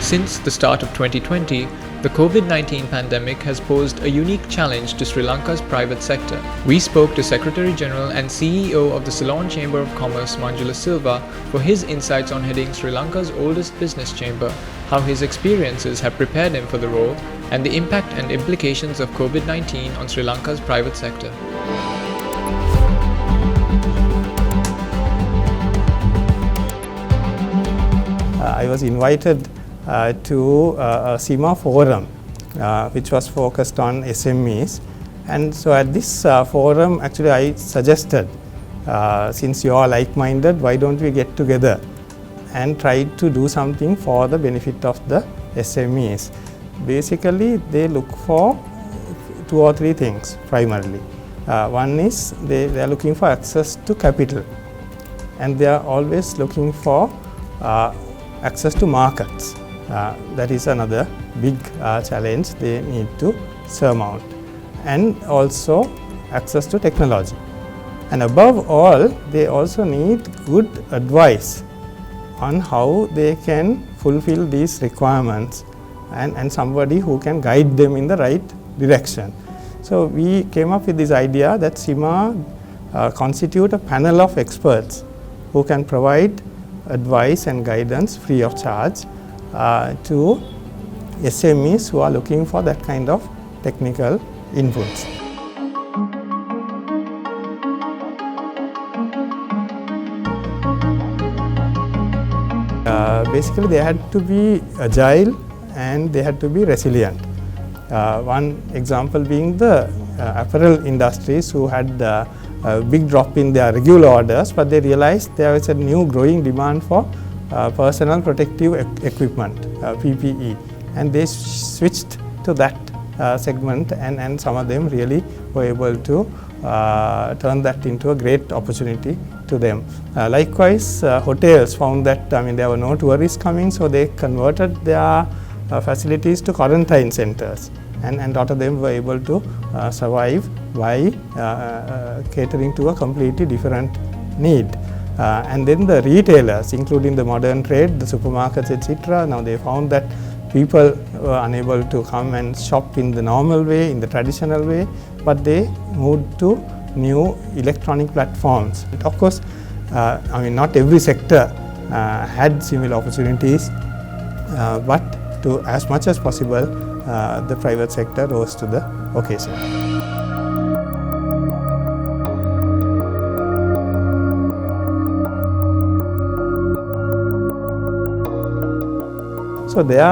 Since the start of 2020, the COVID-19 pandemic has posed a unique challenge to Sri Lanka's private sector. We spoke to Secretary General and CEO of the Ceylon Chamber of Commerce, Manjula Silva, for his insights on heading Sri Lanka's oldest business chamber, how his experiences have prepared him for the role, and the impact and implications of COVID-19 on Sri Lanka's private sector. I was invited to a CIMA forum which was focused on SMEs, and so at this forum actually I suggested, since you are like-minded, why don't we get together and try to do something for the benefit of the SMEs. Basically they look for 2 or 3 things primarily. One is they are looking for access to capital, and they are always looking for access to markets. That is another big challenge they need to surmount, and also access to technology. And above all, they also need good advice on how they can fulfill these requirements, and somebody who can guide them in the right direction. So we came up with this idea that CIMA constitute a panel of experts who can provide advice and guidance free of charge to SMEs who are looking for that kind of technical inputs. Basically they had to be agile and they had to be resilient. One example being the apparel industries, who had a big drop in their regular orders, but they realized there was a new growing demand for personal protective equipment, PPE, and they switched to that segment, and some of them really were able to turn that into a great opportunity to them. Likewise, hotels found that there were no tourists coming, so they converted their facilities to quarantine centers, and a lot of them were able to survive by catering to a completely different need. And then the retailers, including the modern trade, the supermarkets, etc., now they found that people were unable to come and shop in the normal way, in the traditional way, but they moved to new electronic platforms. Of course, not every sector had similar opportunities, but to as much as possible, the private sector rose to the occasion. So there,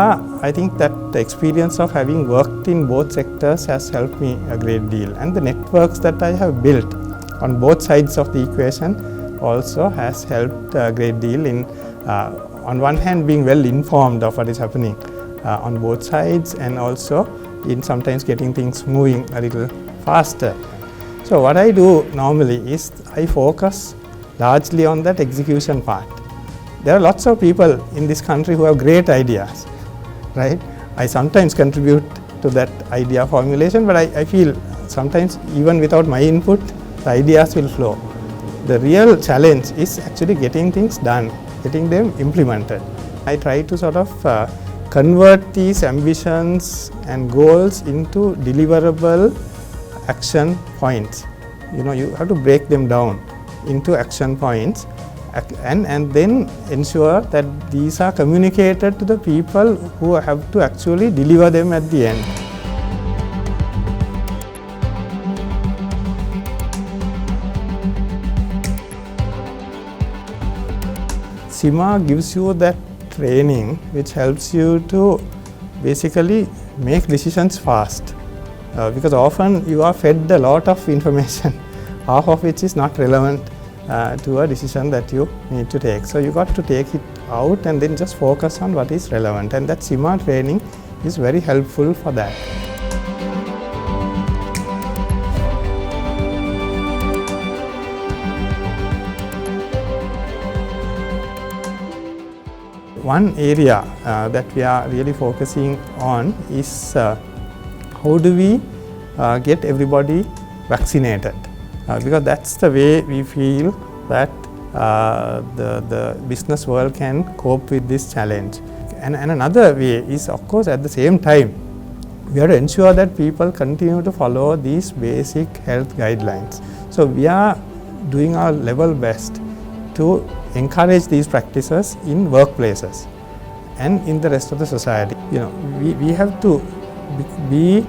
I think that the experience of having worked in both sectors has helped me a great deal, and the networks that I have built on both sides of the equation also has helped a great deal in, on one hand, being well informed of what is happening on both sides, and also in sometimes getting things moving a little faster. So what I do normally is I focus largely on that execution part. There are lots of people in this country who have great ideas, right? I sometimes contribute to that idea formulation, but I feel sometimes even without my input, the ideas will flow. The real challenge is actually getting things done, getting them implemented. I try to sort of convert these ambitions and goals into deliverable action points. You have to break them down into action points, and then ensure that these are communicated to the people who have to actually deliver them at the end. CIMA gives you that training which helps you to basically make decisions fast, because often you are fed a lot of information, half of which is not relevant to a decision that you need to take. So you got to take it out and then just focus on what is relevant, and that CIMA training is very helpful for that. One area that we are really focusing on is how do we get everybody vaccinated, because that's the way we feel that the business world can cope with this challenge. And another way is, of course, at the same time, we have to ensure that people continue to follow these basic health guidelines. So we are doing our level best to encourage these practices in workplaces and in the rest of the society. We have to be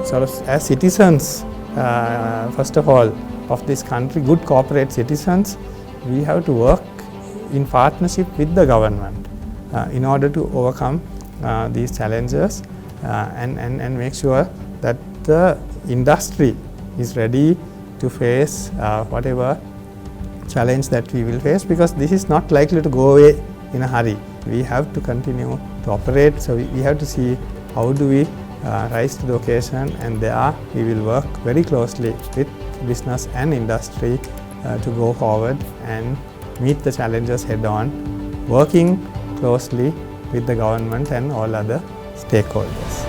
sort of as citizens, first of all, of this country, good corporate citizens. We have to work in partnership with the government in order to overcome these challenges and make sure that the industry is ready to face whatever challenge that we will face, because this is not likely to go away in a hurry. We have to continue to operate, so we have to see how do we rise to the occasion, and there we will work very closely with business and industry to go forward and meet the challenges head on, working closely with the government and all other stakeholders.